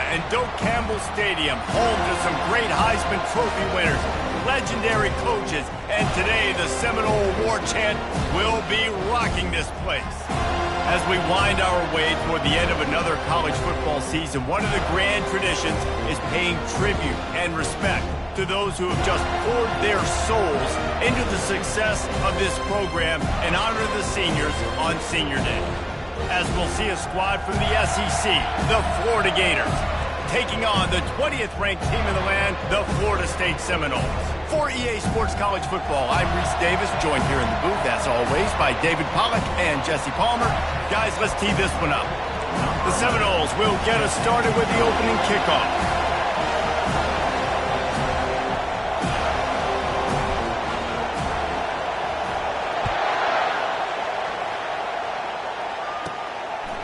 and Doak Campbell Stadium, home to some great Heisman Trophy winners, legendary coaches, and today the Seminole War Chant will be rocking this place. As we wind our way toward the end of another college football season, one of the grand traditions is paying tribute and respect to those who have just poured their souls into the success of this program and honor the seniors on Senior Day. As we'll see a squad from the SEC, the Florida Gators, taking on the 20th ranked team in the land, the Florida State Seminoles. For EA Sports College Football, I'm Reese Davis, joined here in the booth, as always, by David Pollack and Jesse Palmer. Guys, let's tee this one up. The Seminoles will get us started with the opening kickoff.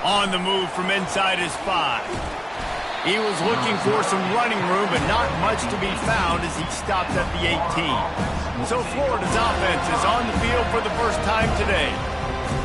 On the move from inside his 5. He was looking for some running room, but not much to be found as he stopped at the 18. So Florida's offense is on the field for the first time today.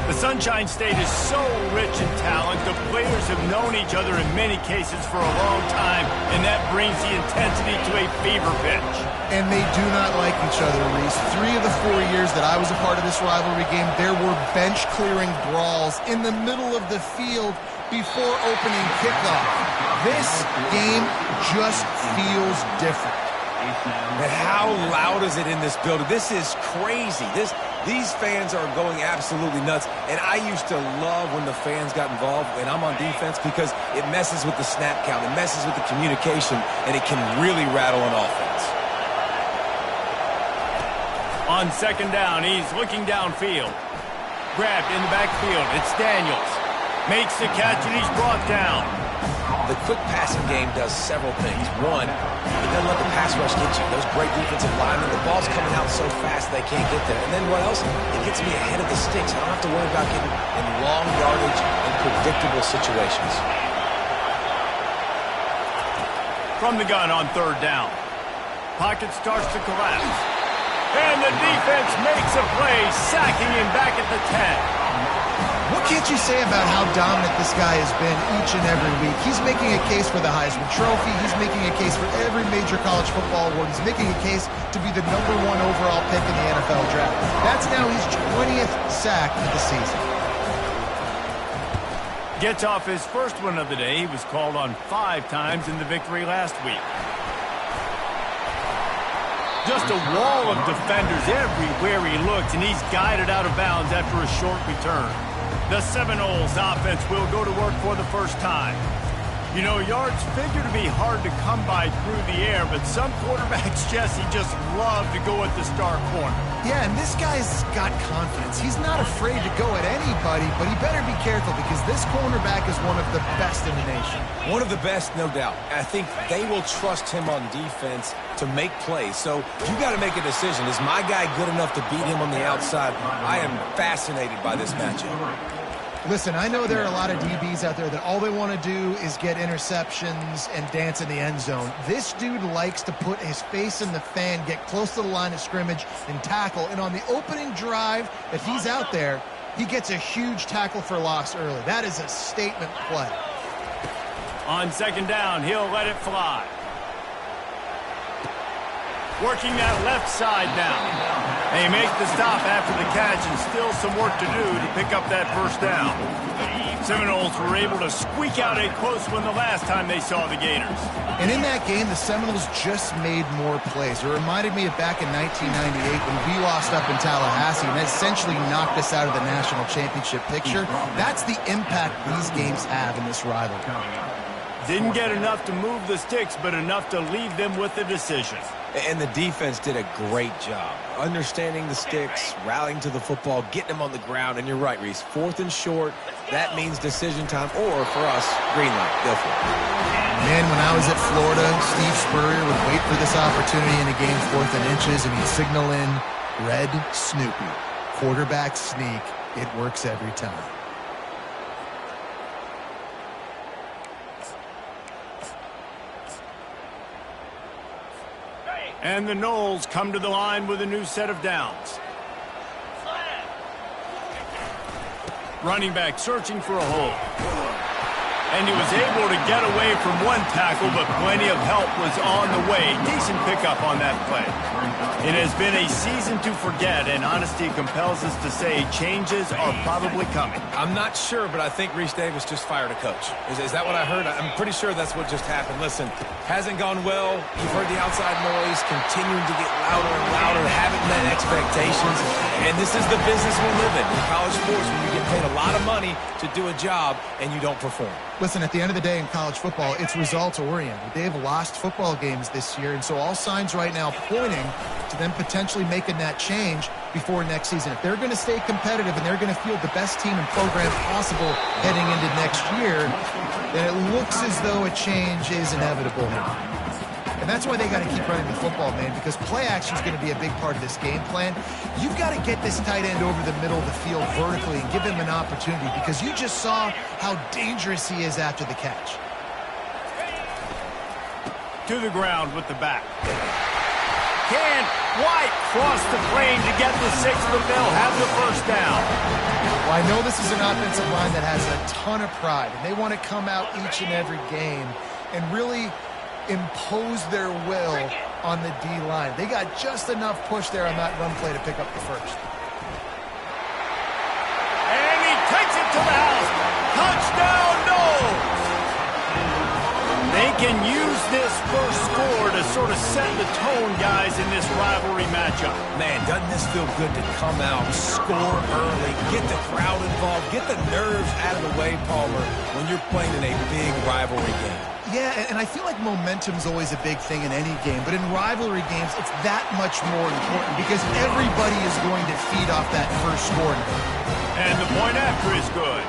The Sunshine State is so rich in talent. The players have known each other in many cases for a long time, and that brings the intensity to a fever pitch. And they do not like each other, Reese. 3 of the 4 years that I was a part of this rivalry game, there were bench-clearing brawls in the middle of the field before opening kickoff. This game just feels different. And how loud is it in this building? This is crazy. These fans are going absolutely nuts. And I used to love when the fans got involved when I'm on defense because it messes with the snap count. It messes with the communication, and it can really rattle an offense. On second down, he's looking downfield. Grabbed in the backfield. It's Daniels. Makes the catch, and he's brought down. The quick passing game does several things. One, it doesn't let the pass rush get you. Those great defensive linemen, the ball's coming out so fast they can't get there. And then what else? It gets me ahead of the sticks. I don't have to worry about getting in long yardage and predictable situations. From the gun on third down. Pocket starts to collapse. And the defense makes a play, sacking him back at the 10. What can't you say about how dominant this guy has been each and every week? He's making a case for the Heisman Trophy. He's making a case for every major college football award. He's making a case to be the #1 overall pick in the NFL draft. That's now his 20th sack of the season. Gets off his first one of the day. He was called on 5 times in the victory last week. Just a wall of defenders everywhere he looks, and he's guided out of bounds after a short return. The Seminoles offense will go to work for the first time. You know, yards figure to be hard to come by through the air, but some quarterbacks, Jesse, just love to go at the star corner. Yeah, and this guy's got confidence. He's not afraid to go at anybody, but he better be careful because this cornerback is one of the best in the nation. One of the best, no doubt. I think they will trust him on defense to make plays. So you got to make a decision. Is my guy good enough to beat him on the outside? I am fascinated by this matchup. Listen, I know there are a lot of DBs out there that all they want to do is get interceptions and dance in the end zone. This dude likes to put his face in the fan, get close to the line of scrimmage, and tackle. And on the opening drive that he's out there, he gets a huge tackle for loss early. That is a statement play. On second down, he'll let it fly. Working that left side now. And he makes the stop after the catch, and still some work to do to pick up that first down. Seminoles were able to squeak out a close one the last time they saw the Gators. And in that game, the Seminoles just made more plays. It reminded me of back in 1998 when we lost up in Tallahassee, and that essentially knocked us out of the national championship picture. That's the impact these games have in this rivalry. Didn't get enough to move the sticks, but enough to leave them with the decision. And the defense did a great job. Understanding the sticks, rallying to the football, getting them on the ground. And you're right, Reese. 4th and short, that means decision time. Or, for us, green light. Go for it. Man, when I was at Florida, Steve Spurrier would wait for this opportunity in a game 4th and inches, and he'd signal in Red Snoopy. Quarterback sneak. It works every time. And the Noles come to the line with a new set of downs. Running back searching for a hole. And he was able to get away from one tackle, but plenty of help was on the way. Decent pickup on that play. It has been a season to forget, and honesty compels us to say changes are probably coming. I'm not sure, but I think Reese Davis just fired a coach. Is that what I heard? I'm pretty sure that's what just happened. Listen, hasn't gone well. You've heard the outside noise, continuing to get louder and louder, haven't met expectations. And this is the business we live in college sports, when you get paid a lot of money to do a job and you don't perform. Listen, at the end of the day in college football, it's results-oriented. They've lost football games this year, and so all signs right now pointing to them potentially making that change before next season. If they're going to stay competitive and they're going to field the best team and program possible heading into next year, then it looks as though a change is inevitable now. And that's why they got to keep running the football, man, because play action is going to be a big part of this game plan. You've got to get this tight end over the middle of the field vertically and give him an opportunity, because you just saw how dangerous he is after the catch. To the ground with the back. Can White cross the plane to get the 6th, but they'll have the first down. Well, I know this is an offensive line that has a ton of pride, and they want to come out each and every game and really impose their will on the D-line. They got just enough push there on that run play to pick up the first. And he takes it to the house. Touchdown, Knowles! They can use this first score to sort of set the tone, guys, in this rivalry matchup. Man, doesn't this feel good to come out, score early, get the crowd involved, get the nerves out of the way, Palmer, when you're playing in a big rivalry game. Yeah, and I feel like momentum's always a big thing in any game, but in rivalry games, it's that much more important because everybody is going to feed off that first score. And the point after is good.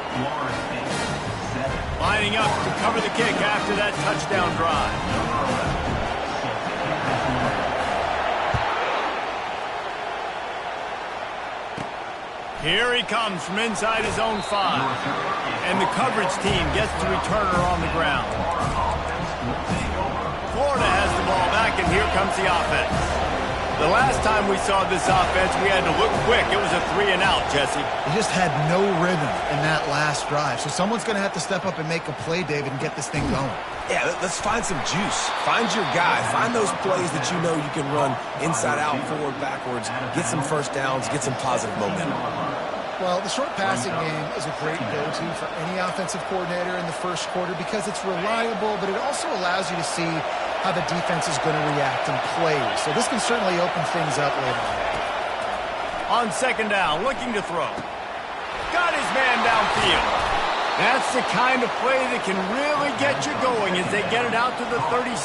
Lining up to cover the kick after that touchdown drive. Here he comes from inside his own 5. And the coverage team gets the returner on the ground. Florida has the ball back, and here comes the offense. The last time we saw this offense, we had to look quick. It was a 3-and-out, Jesse. They just had no rhythm in that last drive. So someone's going to have to step up and make a play, David, and get this thing going. Yeah, let's find some juice. Find your guy. Find those plays that you know you can run inside out, forward, backwards, get some first downs, get some positive momentum. Well, the short passing game is a great go-to for any offensive coordinator in the first quarter because it's reliable, but it also allows you to see how the defense is going to react and play. So this can certainly open things up later on. On second down, looking to throw. Got his man downfield. That's the kind of play that can really get you going as they get it out to the 36.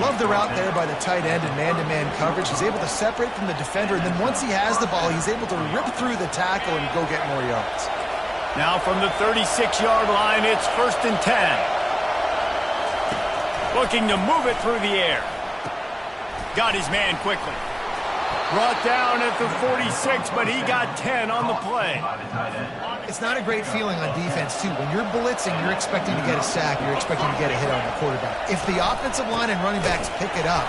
Love the route there by the tight end in man-to-man coverage. He's able to separate from the defender, and then once he has the ball, he's able to rip through the tackle and go get more yards. Now from the 36-yard line, it's 1st and 10. Looking to move it through the air. Got his man quickly. Brought down at the 46, but he got 10 on the play. It's not a great feeling on defense, too. When you're blitzing, you're expecting to get a sack. You're expecting to get a hit on the quarterback. If the offensive line and running backs pick it up,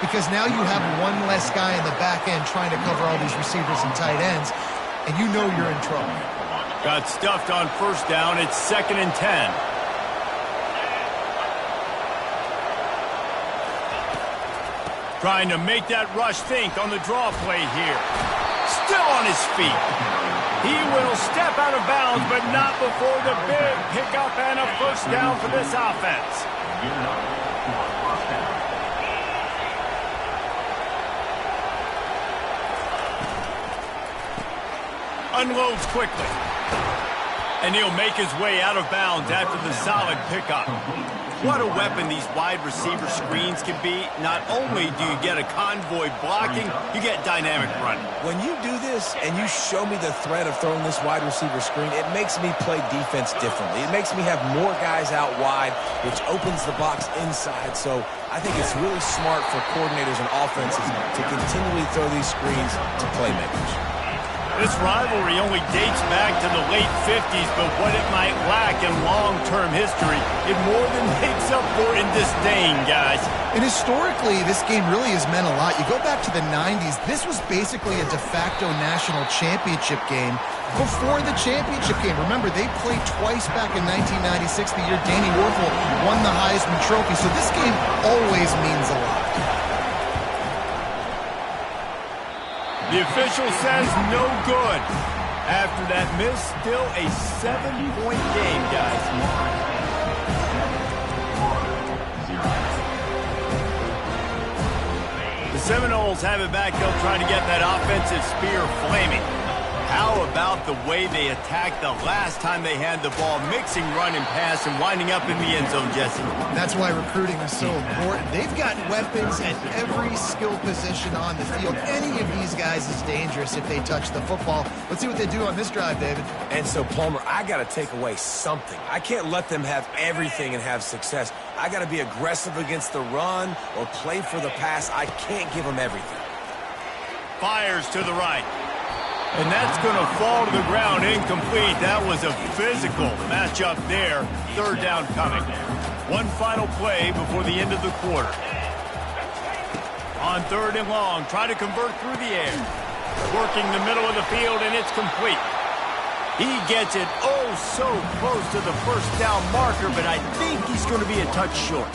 because now you have one less guy in the back end trying to cover all these receivers and tight ends, and you know you're in trouble. Got stuffed on first down. It's 2nd and 10. Trying to make that rush think on the draw play here. Still on his feet. He will step out of bounds, but not before the big pickup and a first down for this offense. Unloads quickly. And he'll make his way out of bounds after the solid pickup. What a weapon these wide receiver screens can be. Not only do you get a convoy blocking, you get dynamic running. When you do this and you show me the threat of throwing this wide receiver screen, it makes me play defense differently. It makes me have more guys out wide, which opens the box inside. So I think it's really smart for coordinators and offenses to continually throw these screens to playmakers. This rivalry only dates back to the late 50s, but what it might lack in long-term history, it more than makes up for in disdain, guys. And historically, this game really has meant a lot. You go back to the 90s, this was basically a de facto national championship game before the championship game. Remember, they played twice back in 1996, the year Danny Werfel won the Heisman Trophy. So this game always means a lot. The official says no good. After that miss, still a 7-point game, guys. The Seminoles have it back. They'll try to get that offensive spear flaming. How about the way they attacked the last time they had the ball, mixing run and pass and winding up in the end zone, Jesse? That's why recruiting is so important. They've got weapons at every skill position on the field. Any of these guys is dangerous if they touch the football. Let's see what they do on this drive, David. And so, Palmer, I got to take away something. I can't let them have everything and have success. I got to be aggressive against the run or play for the pass. I can't give them everything. Fires to the right. And that's going to fall to the ground incomplete. That was a physical matchup there. Third down coming. One final play before the end of the quarter. On third and long, try to convert through the air. Working the middle of the field, and it's complete. He gets it oh so close to the first down marker, but I think he's going to be a touch short.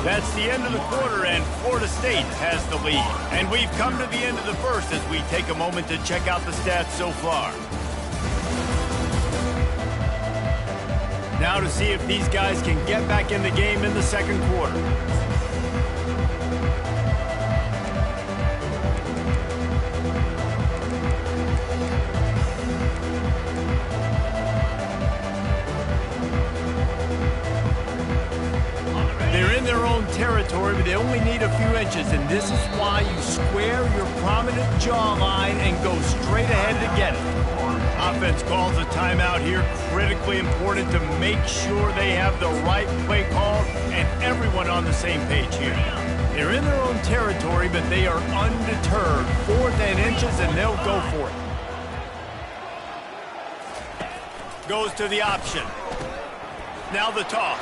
That's the end of the quarter, and Florida State has the lead. And we've come to the end of the first as we take a moment to check out the stats so far. Now to see if these guys can get back in the game in the second quarter. Their own territory, but they only need a few inches, and this is why you square your prominent jawline and go straight ahead to get it. Offense calls a timeout here, critically important to make sure they have the right play call and everyone on the same page here. They're in their own territory, but they are undeterred. 4th and inches, and they'll go for it. Goes to the option. Now the toss.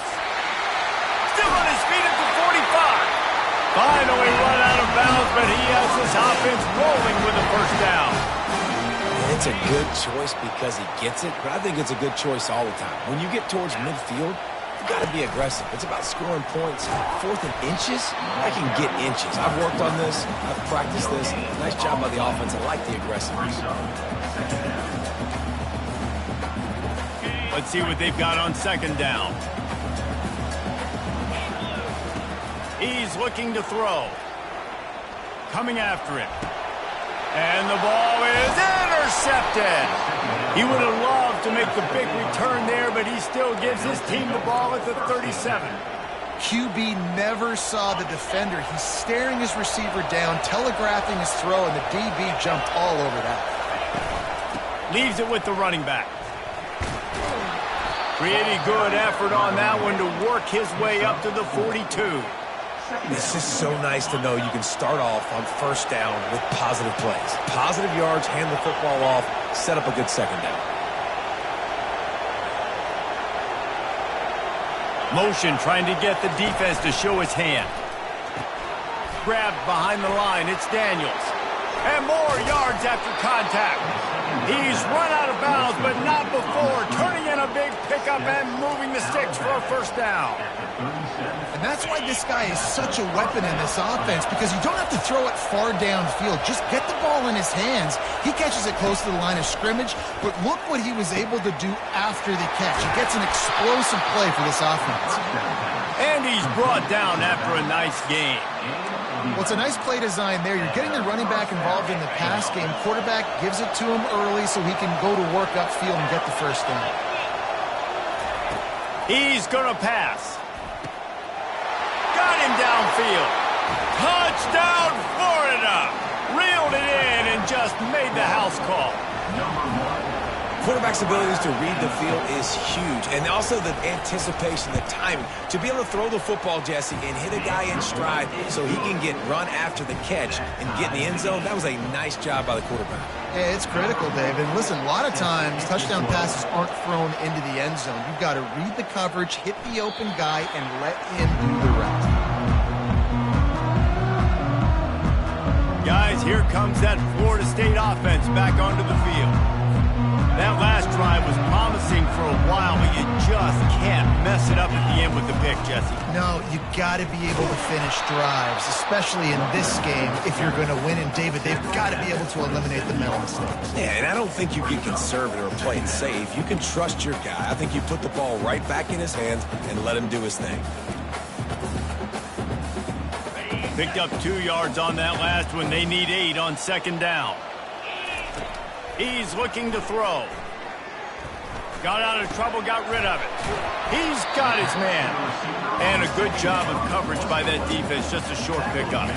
Still on his feet at the 45. Finally run out of bounds, but he has this offense rolling with a first down. It's a good choice because he gets it, but I think it's a good choice all the time. When you get towards midfield, you've got to be aggressive. It's about scoring points. 4th and inches, I can get inches. I've worked on this. I've practiced this. Nice job by the offense. I like the aggressiveness. Let's see what they've got on second down. He's looking to throw. Coming after it. And the ball is intercepted. He would have loved to make the big return there, but he still gives his team the ball at the 37. QB never saw the defender. He's staring his receiver down, telegraphing his throw, and the DB jumped all over that. Leaves it with the running back. Pretty good effort on that one to work his way up to the 42. This is so nice to know you can start off on first down with positive plays. Positive yards, hand the football off, set up a good second down. Motion trying to get the defense to show his hand. Grabbed behind the line, it's Daniels. And more yards after contact. He's run out of bounds, but not before. Turning in a big pickup and moving the sticks for a first down. And that's why this guy is such a weapon in this offense, because you don't have to throw it far downfield. Just get the ball in his hands. He catches it close to the line of scrimmage, but look what he was able to do after the catch. He gets an explosive play for this offense. And he's brought down after a nice game. Well, it's a nice play design there. You're getting the running back involved in the pass game. Quarterback gives it to him early so he can go to work upfield and get the first down. He's going to pass. Got him downfield. Touchdown, Florida. Reeled it in and just made the house call. quarterback's abilities to read the field is huge. And also the anticipation, the timing. To be able to throw the football, Jesse, and hit a guy in stride so he can get run after the catch and get in the end zone, that was a nice job by the quarterback. Yeah, it's critical, Dave. And listen, a lot of times touchdown passes aren't thrown into the end zone. You've got to read the coverage, hit the open guy, and let him do the rest. Guys, here comes that Florida State offense back onto the field. That last drive was promising for a while, but you just can't mess it up at the end with the pick, Jesse. No, you got to be able to finish drives, especially in this game if you're going to win. And, David, they've got to be able to eliminate the mental mistakes. Yeah, and I don't think you get conservative or play it safe. You can trust your guy. I think you put the ball right back in his hands and let him do his thing. Picked up 2 yards on that last one. They need 8 on second down. He's looking to throw. Got out of trouble, got rid of it. He's got his man. And a good job of coverage by that defense. Just a short pickup.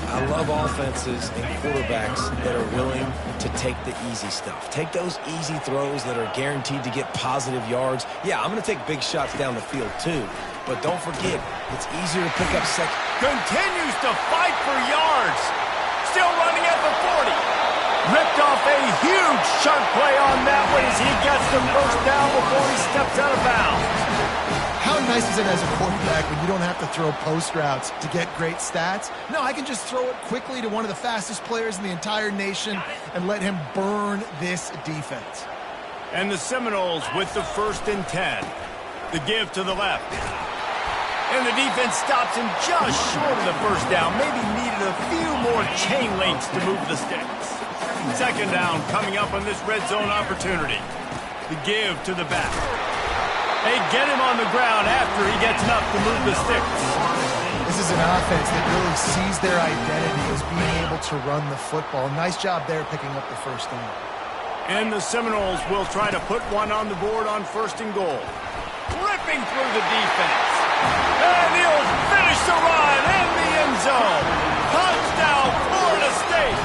I love offenses and quarterbacks that are willing to take the easy stuff. Take those easy throws that are guaranteed to get positive yards. Yeah, I'm going to take big shots down the field too. But don't forget, it's easier to pick up second. Continues to fight for yards. Still running at the 40. Ripped off a huge chunk play on that one as he gets the first down before he steps out of bounds. How nice is it as a quarterback when you don't have to throw post routes to get great stats? No, I can just throw it quickly to one of the fastest players in the entire nation and let him burn this defense. And the Seminoles with the 1st and 10. The give to the left. And the defense stops him just short of the first down. Maybe needed a few more chain links to move the sticks. Second down coming up on this red zone opportunity. The give to the back. They get him on the ground after he gets enough to move the sticks. This is an offense that really sees their identity as being able to run the football. Nice job there picking up the first down. And the Seminoles will try to put one on the board on 1st and goal. Ripping through the defense. And he'll finish the run in the end zone. Touchdown, Florida State.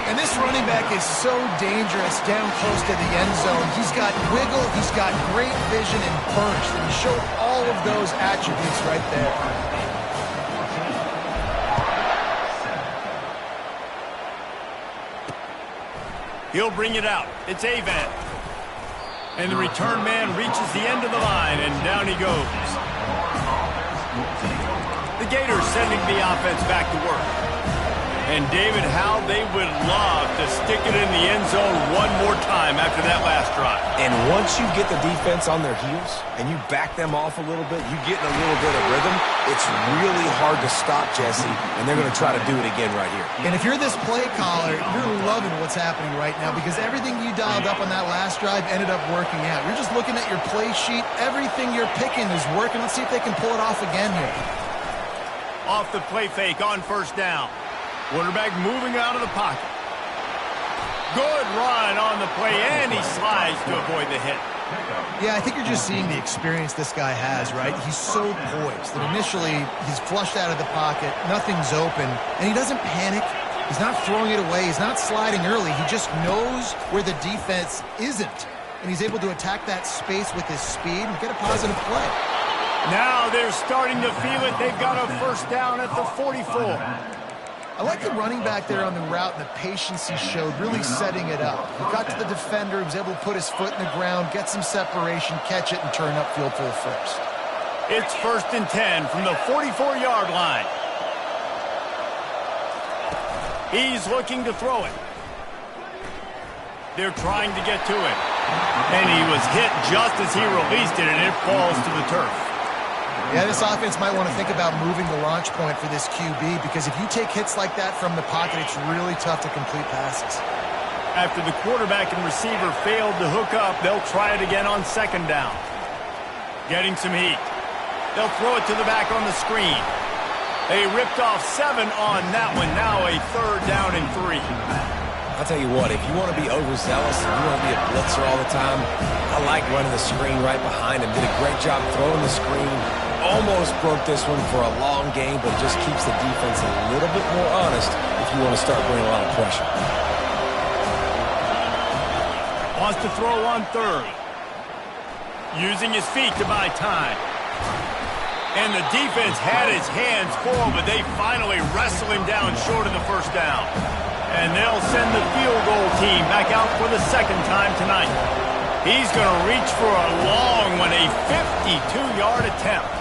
And this running back is so dangerous down close to the end zone. He's got wiggle, he's got great vision and burst, and he showed all of those attributes right there. He'll bring it out. It's Avent. And the return man reaches the end of the line, and down he goes. The Gators sending the offense back to work. And, David, how they would love to stick it in the end zone one more time after that last drive. And once you get the defense on their heels and you back them off a little bit, you get in a little bit of rhythm, it's really hard to stop, Jesse, and they're going to try to do it again right here. And if you're this play caller, you're loving what's happening right now because everything you dialed up on that last drive ended up working out. You're just looking at your play sheet. Everything you're picking is working. Let's see if they can pull it off again here. Off the play fake on 1st down. Quarterback moving out of the pocket. Good run on the play, and he slides to avoid the hit. Yeah, I think you're just seeing the experience this guy has, right? He's so poised that initially he's flushed out of the pocket, nothing's open, and he doesn't panic. He's not throwing it away. He's not sliding early. He just knows where the defense isn't, and he's able to attack that space with his speed and get a positive play. Now they're starting to feel it. They've got a 1st down at the 44. I like the running back there on the route and the patience he showed, really setting it up. He got to the defender, he was able to put his foot in the ground, get some separation, catch it, and turn upfield for the first. It's 1st and 10 from the 44-yard line. He's looking to throw it. They're trying to get to it. And he was hit just as he released it, and it falls to the turf. Yeah, this offense might want to think about moving the launch point for this QB because if you take hits like that from the pocket, it's really tough to complete passes. After the quarterback and receiver failed to hook up, they'll try it again on 2nd down. Getting some heat. They'll throw it to the back on the screen. They ripped off 7 on that one. Now a 3rd down and 3. I'll tell you what, if you want to be overzealous and you want to be a blitzer all the time, I like running the screen right behind him. Did a great job throwing the screen. Almost broke this one for a long game, but just keeps the defense a little bit more honest if you want to start bringing a lot of pressure. Wants to throw on third. Using his feet to buy time. And the defense had his hands full, but they finally wrestle him down short of the first down. And they'll send the field goal team back out for the second time tonight. He's going to reach for a long one, a 52-yard attempt.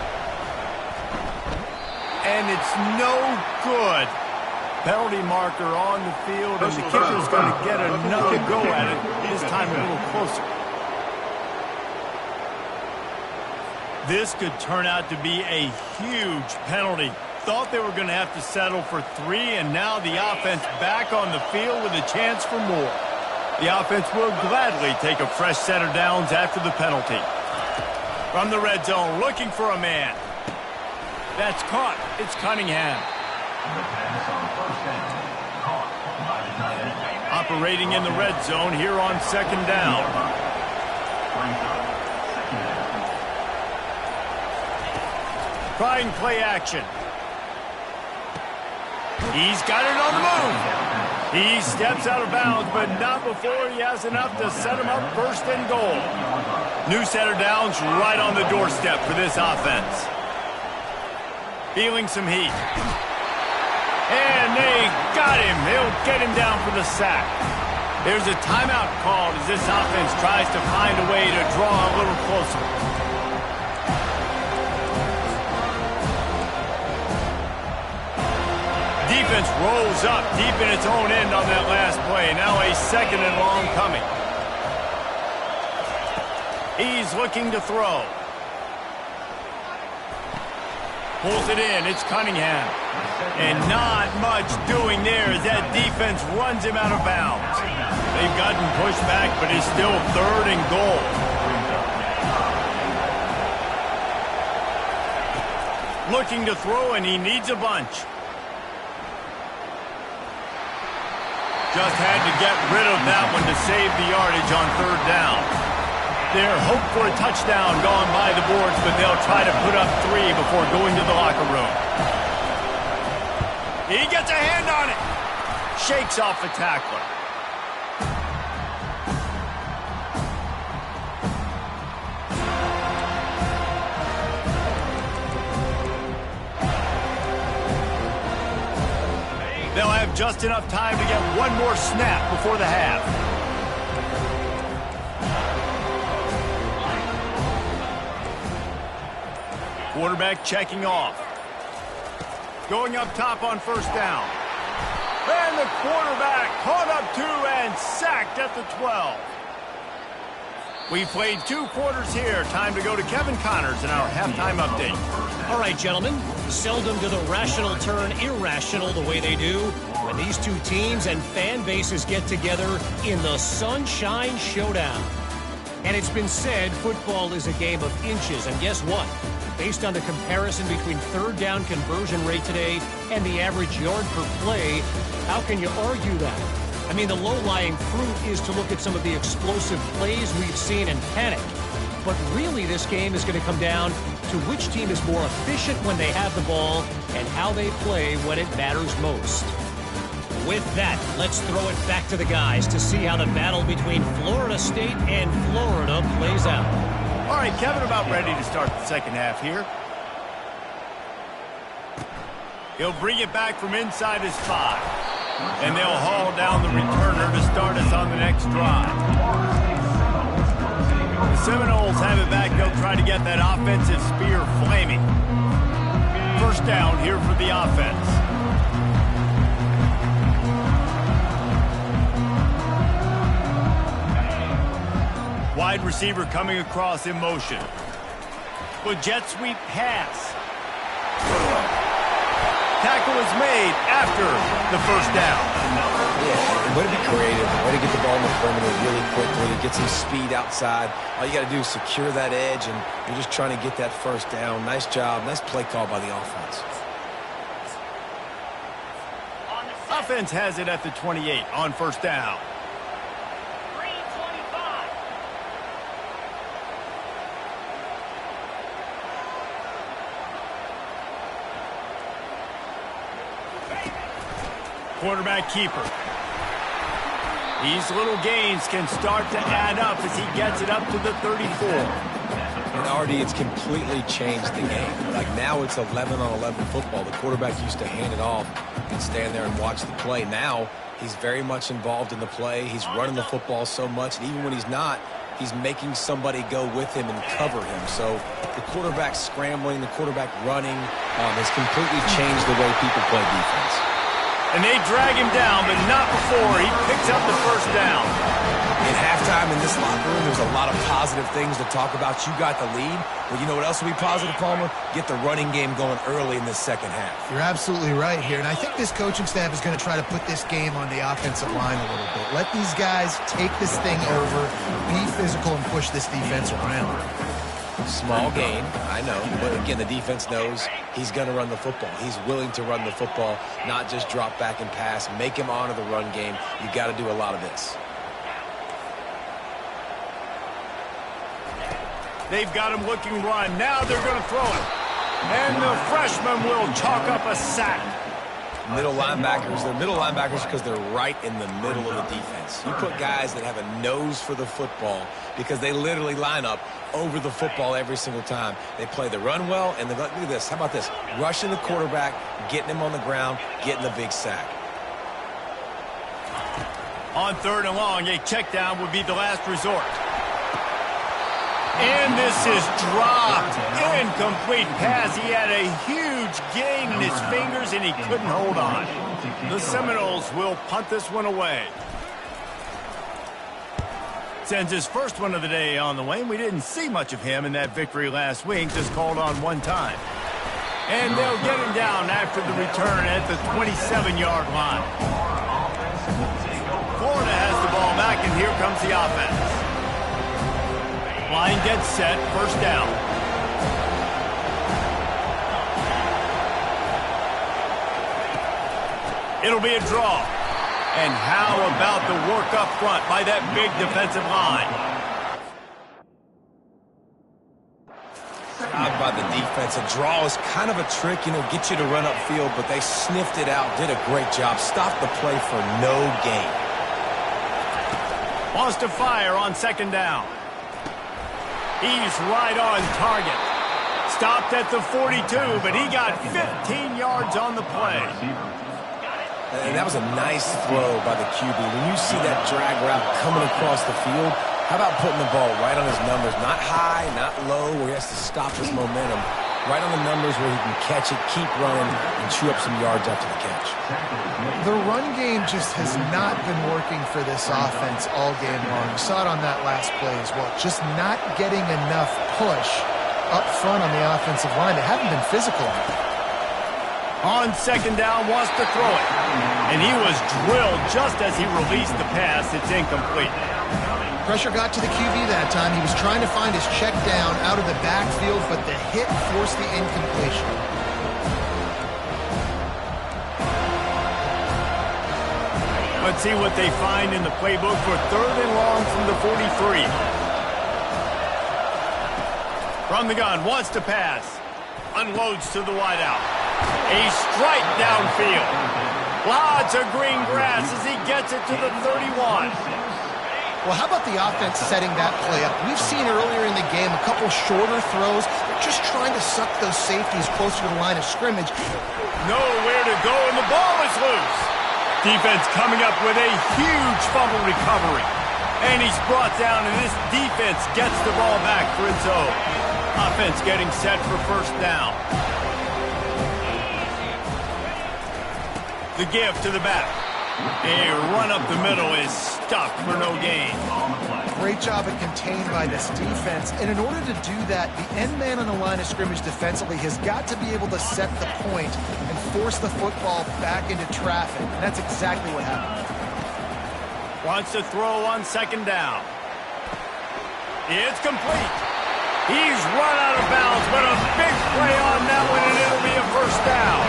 And it's no good. Penalty marker on the field, and the kicker's going to get another go at it, this time a little closer. This could turn out to be a huge penalty. Thought they were going to have to settle for 3, and now the offense back on the field with a chance for more. The offense will gladly take a fresh set of downs after the penalty. From the red zone, looking for a man. That's caught. It's Cunningham. Operating in the red zone here on second down. Trying play action. He's got it on the move. He steps out of bounds, but not before he has enough to set him up first and goal. New set of downs right on the doorstep for this offense. Feeling some heat. And they got him. They'll get him down for the sack. There's a timeout called as this offense tries to find a way to draw a little closer. Defense rolls up deep in its own end on that last play. Now a second and long coming. He's looking to throw. Pulls it in. It's Cunningham. And not much doing there as that defense runs him out of bounds. They've gotten pushed back, but it's still third and goal. Looking to throw, and he needs a bunch. Just had to get rid of that one to save the yardage on third down. Their hope for a touchdown gone by the boards, but they'll try to put up 3 before going to the locker room. He gets a hand on it. Shakes off the tackler. They'll have just enough time to get one more snap before the half. Quarterback checking off. Going up top on first down. And the quarterback caught up 2 and sacked at the 12. We played 2 quarters here. Time to go to Kevin Connors in our halftime update. All right, gentlemen. Seldom do the rational turn irrational the way they do when these 2 teams and fan bases get together in the Sunshine Showdown. And it's been said football is a game of inches. And guess what? Based on the comparison between third down conversion rate today and the average yard per play, how can you argue that? I mean, the low-lying fruit is to look at some of the explosive plays we've seen and panic. But really, this game is going to come down to which team is more efficient when they have the ball and how they play when it matters most. With that, let's throw it back to the guys to see how the battle between Florida State and Florida plays out. All right, Kevin, about ready to start the second half here. He'll bring it back from inside his 5. And they'll haul down the returner to start us on the next drive. The Seminoles have it back. They'll try to get that offensive spear flaming. First down here for the offense. Wide receiver coming across in motion. With jet sweep pass. Tackle is made after the first down. Yeah, way to be creative. Way to get the ball in the perimeter really quickly. Get some speed outside. All you got to do is secure that edge, and you're just trying to get that first down. Nice job. Nice play call by the offense. Offense has it at the 28 on first down. Quarterback keeper. These little gains can start to add up as he gets it up to the 34. And Artie, it's completely changed the game. Like now it's 11-on-11 football. The quarterback used to hand it off and stand there and watch the play. Now he's very much involved in the play. He's running the football so much, and even when he's not, he's making somebody go with him and cover him. So the quarterback scrambling, the quarterback running has completely changed the way people play defense. And they drag him down, but not before he picks up the first down. In halftime in this locker room, there's a lot of positive things to talk about. You got the lead, but you know what else will be positive, Palmer? Get the running game going early in the second half. You're absolutely right here, and I think this coaching staff is going to try to put this game on the offensive line a little bit. Let these guys take this thing over, be physical, and push this defense around. Small gain, I know, but again, the defense knows he's going to run the football. He's willing to run the football, not just drop back and pass, make him honor the run game. You got to do a lot of this. They've got him looking run. Now they're going to throw it. And the freshman will chalk up a sack. Middle linebackers, they're middle linebackers because they're right in the middle of the defense. You put guys that have a nose for the football because they literally line up over the football every single time. They play the run well, and look at this. How about this? Rushing the quarterback, getting him on the ground, getting the big sack. On 3rd and long, a check down would be the last resort. And this is dropped. Incomplete pass. He had a huge gain in his fingers, and he couldn't hold on. The Seminoles will punt this one away. Sends his first one of the day on the way. We didn't see much of him in that victory last week, just called on one time. And they'll get him down after the return at the 27-yard line. Florida has the ball back, and here comes the offense. Line gets set, first down. It'll be a draw. And how about the work up front by that big defensive line? Job by the defense. A draw is kind of a trick, get you to run upfield, but they sniffed it out, did a great job. Stopped the play for no gain. Wants to fire on 2nd down. He's right on target. Stopped at the 42, but he got 15 yards on the play. And that was a nice throw by the QB. When you see that drag route coming across the field, how about putting the ball right on his numbers? Not high, not low, where he has to stop his momentum. Right on the numbers where he can catch it, keep running, and chew up some yards after the catch. The run game just has not been working for this offense all game long. We saw it on that last play as well. Just not getting enough push up front on the offensive line. They haven't been physical enough. On 2nd down, wants to throw it. And he was drilled just as he released the pass. It's incomplete. Pressure got to the QB that time. He was trying to find his check down out of the backfield, but the hit forced the incompletion. Let's see what they find in the playbook for 3rd and long from the 43. From the gun, wants to pass. Unloads to the wideout. A strike downfield. Lots of green grass as he gets it to the 31. Well, how about the offense setting that play up? We've seen earlier in the game a couple shorter throws. They're just trying to suck those safeties closer to the line of scrimmage. Nowhere to go, and the ball is loose. Defense coming up with a huge fumble recovery. And he's brought down, and this defense gets the ball back for its own. Offense getting set for 1st down. The give to the back. A run up the middle is stuck for no gain. Great job at contained by this defense. And in order to do that, the end man on the line of scrimmage defensively has got to be able to set the point and force the football back into traffic. And that's exactly what happened. Wants to throw on 2nd down. It's complete. He's run out of bounds, but a big play on that one, and it'll be a 1st down.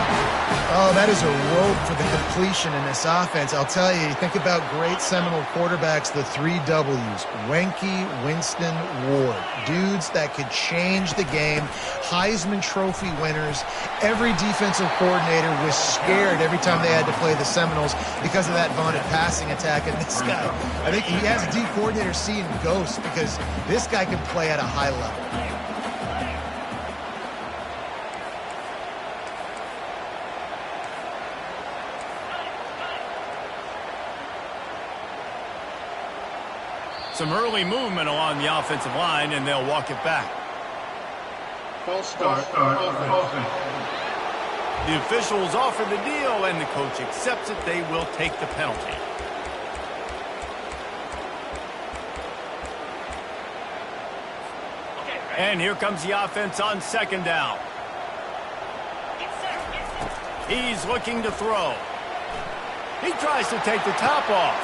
Oh, that is a rope for the completion in this offense. I'll tell you, think about great Seminole quarterbacks, the 3 W's, Wenke, Winston, Ward. Dudes that could change the game, Heisman Trophy winners. Every defensive coordinator was scared every time they had to play the Seminoles because of that vaunted passing attack. And this guy, I think he has a D coordinator seeing ghosts because this guy can play at a high level. Some early movement along the offensive line, and they'll walk it back. False start. The officials offer the deal, and the coach accepts it. They will take the penalty. And here comes the offense on 2nd down. He's looking to throw. He tries to take the top off.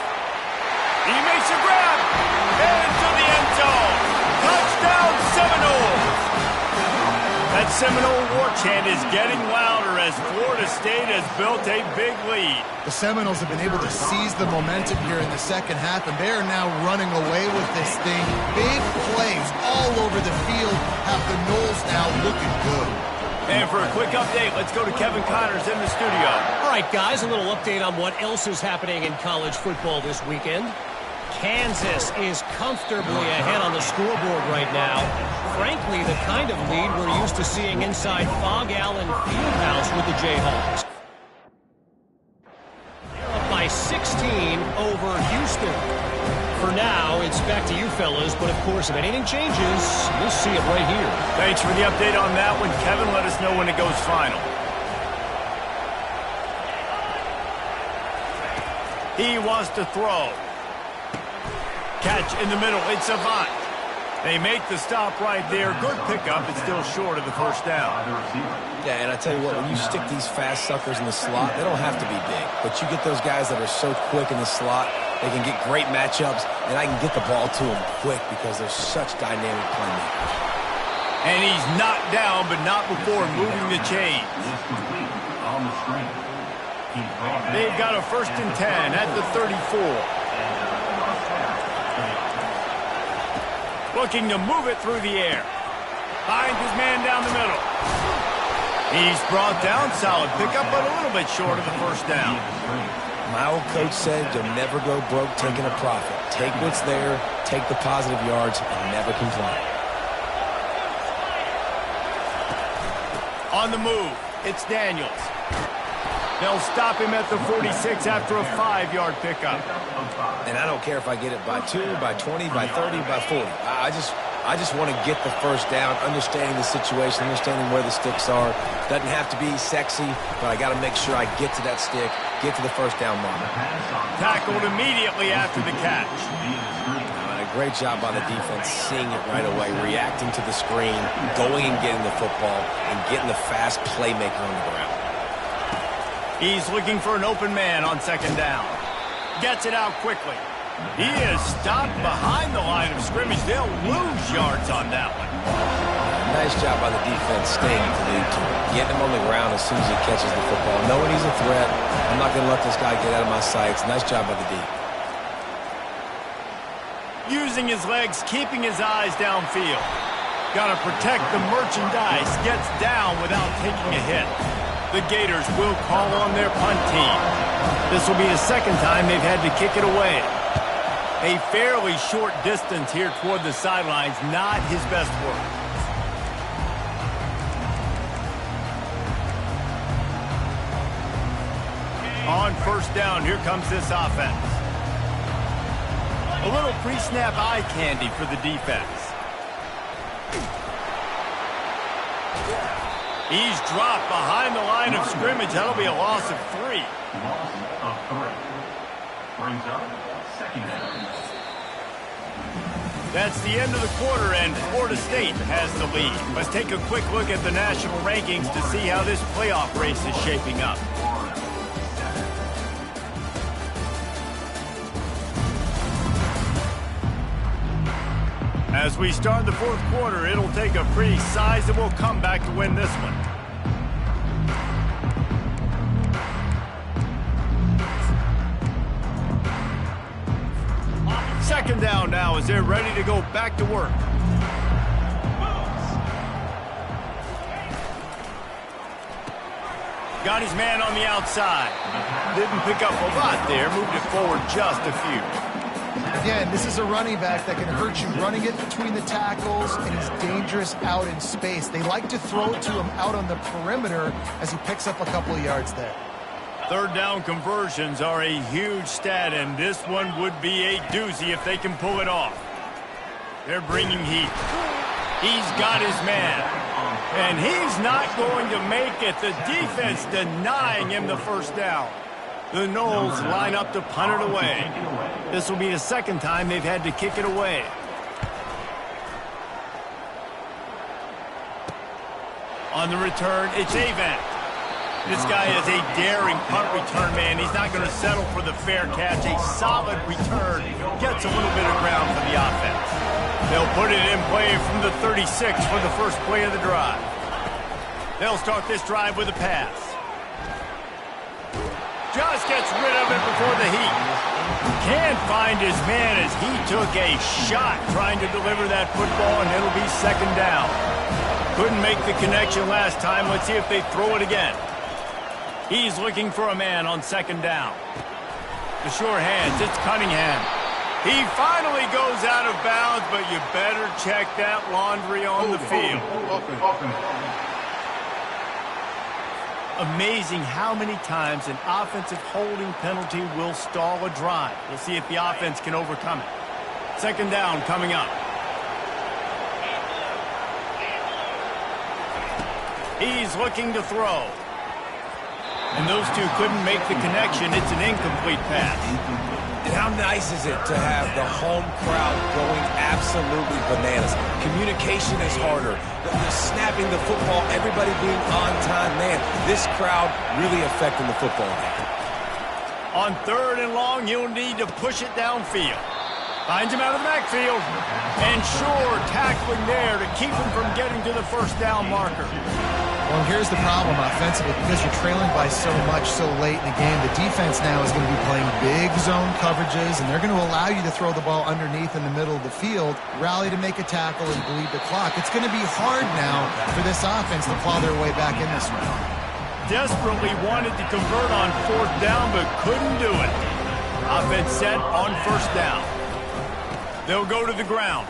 He makes a grab into the end zone. Touchdown, Seminoles. That Seminole war chant is getting louder as Florida State has built a big lead. The Seminoles have been able to seize the momentum here in the second half, and they are now running away with this thing. Big plays all over the field have the Noles now looking good. And for a quick update, let's go to Kevin Connors in the studio. All right, guys, a little update on what else is happening in college football this weekend. Kansas is comfortably ahead on the scoreboard right now. Frankly, the kind of lead we're used to seeing inside Fog Allen Fieldhouse with the Jayhawks. Up by 16 over Houston. For now, it's back to you fellas, but of course, if anything changes, you'll see it right here. Thanks for the update on that one, Kevin. Let us know when it goes final. He wants to throw. Catch in the middle. It's Avant. They make the stop right there. Good pickup. It's still short of the first down. Yeah, and I tell you what, when you stick these fast suckers in the slot, they don't have to be big. But you get those guys that are so quick in the slot, they can get great matchups, and I can get the ball to them quick because they're such dynamic playmakers. And he's knocked down, but not before moving the chains. They've got a 1st and 10 at the 34. Looking to move it through the air. Finds his man down the middle. He's brought down. Solid pickup, but a little bit short of the first down. My old coach said you'll never go broke taking a profit. Take what's there, take the positive yards, and never complain. On the move, it's Daniels. They'll stop him at the 46 after a 5-yard pickup. And I don't care if I get it by 2, by 20, by 30, by 40. I just want to get the first down, understanding the situation, understanding where the sticks are. Doesn't have to be sexy, but I got to make sure I get to that stick, get to the first down mark. Tackled immediately after the catch. A great job by the defense, seeing it right away, reacting to the screen, going and getting the football, and getting the fast playmaker on the ground. He's looking for an open man on 2nd down. Gets it out quickly. He is stopped behind the line of scrimmage. They'll lose yards on that one. Nice job by the defense staying to lead to him. Getting him on the ground as soon as he catches the football. Knowing he's a threat, I'm not going to let this guy get out of my sights. Nice job by the D. Using his legs, keeping his eyes downfield. Got to protect the merchandise. Gets down without taking a hit. The Gators will call on their punt team. This will be the 2nd time they've had to kick it away. A fairly short distance here toward the sidelines, not his best work. On 1st down, here comes this offense. A little pre-snap eye candy for the defense. He's dropped behind the line of scrimmage. That'll be a loss of 3. Brings up 2nd down. That's the end of the quarter, and Florida State has the lead. Let's take a quick look at the national rankings to see how this playoff race is shaping up. As we start the 4th quarter, it'll take a pretty sizable comeback to win this one. Second down now as they're ready to go back to work. Got his man on the outside. Didn't pick up a lot there. Moved it forward just a few. Again, this is a running back that can hurt you running it between the tackles, and he's dangerous out in space. They like to throw it to him out on the perimeter as he picks up a couple of yards there. Third down conversions are a huge stat, and this one would be a doozy if they can pull it off. They're bringing heat. He's got his man. And he's not going to make it. The defense denying him the first down. The Knowles line up to punt it away. This will be the second time they've had to kick it away. On the return, it's Avant. This guy is a daring punt return man. He's not going to settle for the fair catch. A solid return. Gets a little bit of ground for the offense. They'll put it in play from the 36 for the first play of the drive. They'll start this drive with a pass. Just gets rid of it before the heat. Can't find his man as he took a shot trying to deliver that football, and it'll be second down. Couldn't make the connection last time. Let's see if they throw it again. He's looking for a man on second down. The sure hands, it's Cunningham. He finally goes out of bounds, but you better check that laundry on the field. Amazing how many times an offensive holding penalty will stall a drive. We'll see if the offense can overcome it. Second down coming up. He's looking to throw. And those two couldn't make the connection. It's an incomplete pass. And how nice is it to have the home crowd going absolutely bananas? Communication is harder. The snapping the football, everybody being on time. Man, this crowd really affecting the football game. On third and long, you'll need to push it downfield. Finds him out of the backfield. And sure, tackling there to keep him from getting to the first down marker. Well, here's the problem offensively. Because you're trailing by so much so late in the game, the defense now is going to be playing big zone coverages, and they're going to allow you to throw the ball underneath in the middle of the field, rally to make a tackle, and bleed the clock. It's going to be hard now for this offense to claw their way back in this one. Desperately wanted to convert on fourth down, but couldn't do it. Offense set on first down. They'll go to the ground.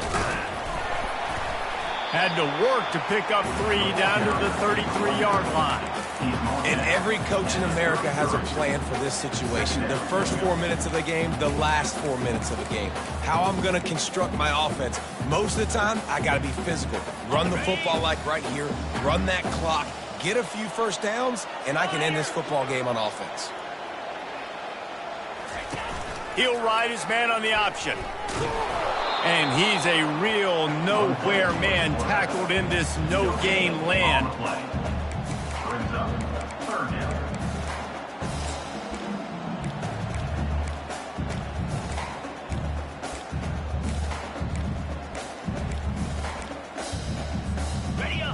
Had to work to pick up 3 down to the 33-yard line. And every coach in America has a plan for this situation. The first 4 minutes of the game, the last 4 minutes of the game. How I'm going to construct my offense. Most of the time, I got to be physical. Run the football like right here. Run that clock. Get a few first downs, and I can end this football game on offense. He'll ride his man on the option. And he's a real nowhere man tackled in this no-gain land. Brings up third down.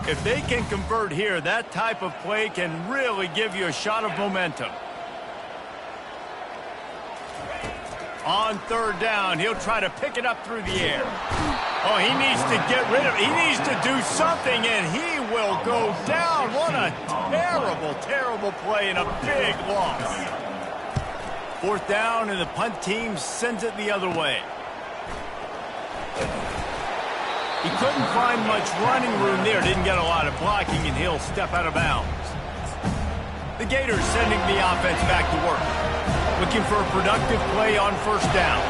If they can convert here, that type of play can really give you a shot of momentum. On third down, he'll try to pick it up through the air. Oh, he needs to get rid of it. He needs to do something, and he will go down. What a terrible, terrible play and a big loss. Fourth down, and the punt team sends it the other way. He couldn't find much running room there. Didn't get a lot of blocking, and he'll step out of bounds. The Gators sending the offense back to work. Looking for a productive play on first down.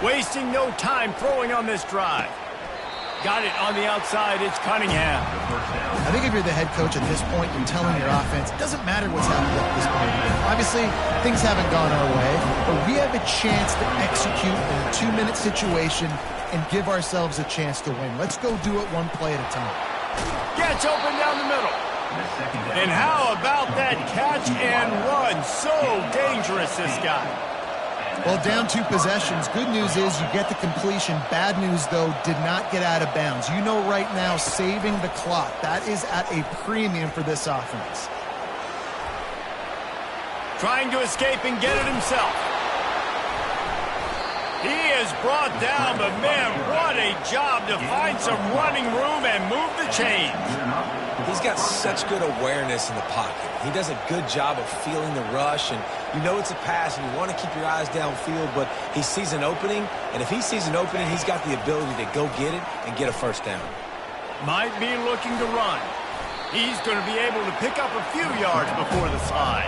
Wasting no time throwing on this drive. Got it on the outside. It's Cunningham. I think if you're the head coach at this point, you're telling your offense, it doesn't matter what's happened at this point. Obviously, things haven't gone our way, but we have a chance to execute in a 2-minute situation and give ourselves a chance to win. Let's go do it one play at a time. Gets open down the middle. And how about that catch and run? So dangerous, this guy. Well, down 2 possessions. Good news is you get the completion. Bad news, though, did not get out of bounds. You know right now, saving the clock. That is at a premium for this offense. Trying to escape and get it himself. He is brought down, but man, what a job to find some running room and move the chains. He's got such good awareness in the pocket. He does a good job of feeling the rush, and you know it's a pass, and you want to keep your eyes downfield, but he sees an opening, and if he sees an opening, he's got the ability to go get it and get a first down. Might be looking to run. He's going to be able to pick up a few yards before the slide.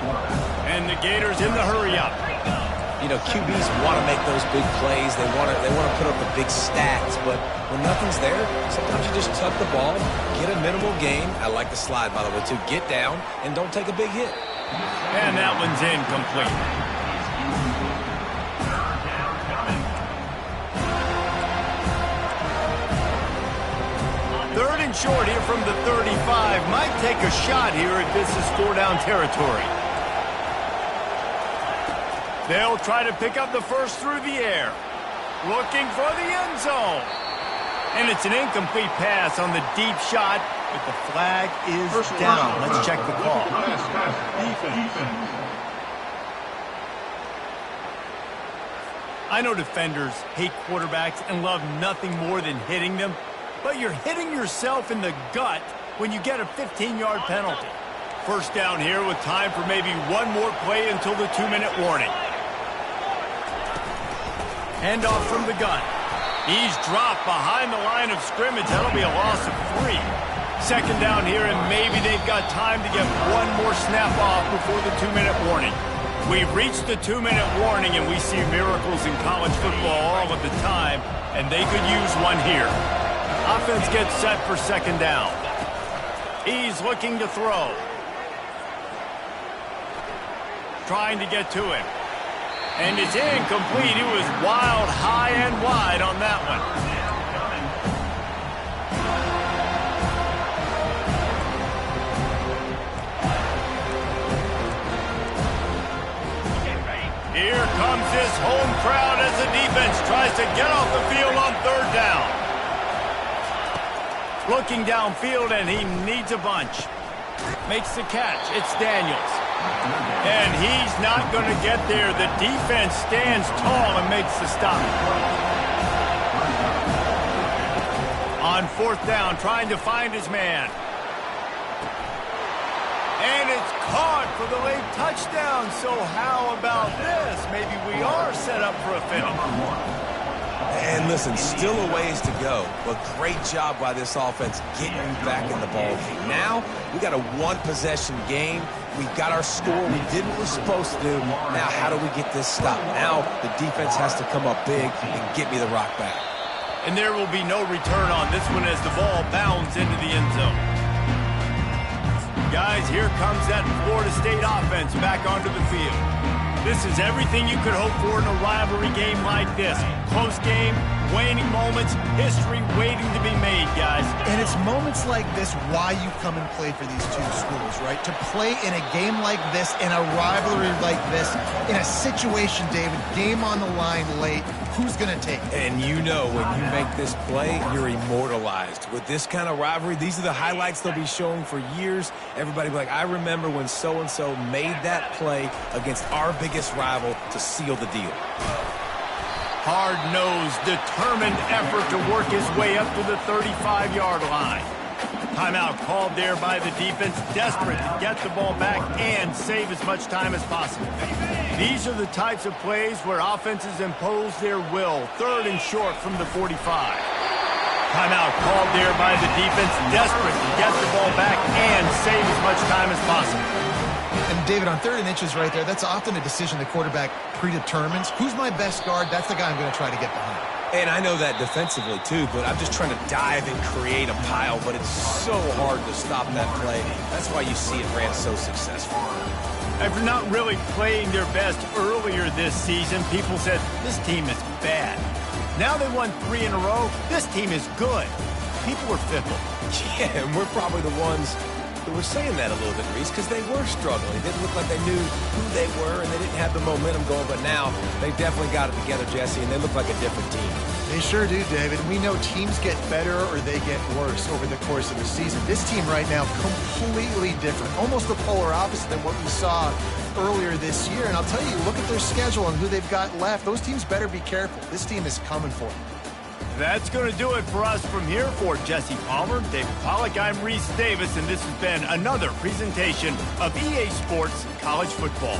And the Gators in the hurry-up. You know, QBs want to make those big plays. They want to put up the big stats, but when nothing's there, sometimes you just tuck the ball, get a minimal gain. I like the slide, by the way, too. Get down and don't take a big hit. And that one's incomplete. Third and short here from the 35. Might take a shot here if this is four-down territory. They'll try to pick up the first through the air. Looking for the end zone. And it's an incomplete pass on the deep shot, but the flag is down. Let's check the call. I know defenders hate quarterbacks and love nothing more than hitting them, but you're hitting yourself in the gut when you get a 15-yard penalty. First down here with time for maybe one more play until the 2-minute warning. Handoff from the gun. He's dropped behind the line of scrimmage. That'll be a loss of 3. Second down here, and maybe they've got time to get one more snap off before the 2-minute warning. We've reached the 2-minute warning, and we see miracles in college football all of the time, and they could use one here. Offense gets set for second down. He's looking to throw. Trying to get to him. And it's incomplete. It was wild, high and wide on that one. Here comes this home crowd as the defense tries to get off the field on third down. Looking downfield, and he needs a bunch. Makes the catch. It's Daniels. And he's not going to get there. The defense stands tall and makes the stop. On fourth down, trying to find his man. And it's caught for the late touchdown. So how about this? Maybe we are set up for a finish. And listen, still a ways to go, but great job by this offense getting you back in the ball game. Now, we got a one-possession game. We got our score. We did what we're supposed to do. Now, how do we get this stopped? Now, the defense has to come up big and get me the rock back. And there will be no return on this one as the ball bounds into the end zone. Guys, here comes that Florida State offense back onto the field. This is everything you could hope for in a rivalry game like this. Close game, waning moments, history waiting to be made, guys. And it's moments like this why you come and play for these two schools, right? To play in a game like this, in a rivalry like this, in a situation, David, game on the line late, who's going to take it? And you know when you make this play, you're immortalized. With this kind of rivalry, these are the highlights they'll be showing for years. Everybody will be like, I remember when so-and-so made that play against our biggest rival to seal the deal. Hard-nosed, determined effort to work his way up to the 35-yard line. Timeout called there by the defense, desperate to get the ball back and save as much time as possible. These are the types of plays where offenses impose their will. Third and short from the 45. Timeout called there by the defense, desperate to get the ball back and save as much time as possible. And David, on 3rd and inches right there, that's often a decision the quarterback predetermines. Who's my best guard? That's the guy I'm going to try to get behind. And I know that defensively, too, but I'm just trying to dive and create a pile, but it's so hard to stop that play. That's why you see it ran so successful. After not really playing their best earlier this season, people said, this team is bad. Now they won 3 in a row. This team is good. People were fickle. Yeah, and we're probably the ones who were saying that a little bit, Reese, because they were struggling. It didn't look like they knew who they were, and they didn't have the momentum going, but now they've definitely got it together, Jesse, and they look like a different team. They sure do, David. We know teams get better or they get worse over the course of the season. This team right now, completely different. Almost the polar opposite than what we saw earlier this year. And I'll tell you, look at their schedule and who they've got left. Those teams better be careful. This team is coming for them. That's going to do it for us from here. For Jesse Palmer, David Pollack, I'm Reese Davis, and this has been another presentation of EA Sports College Football.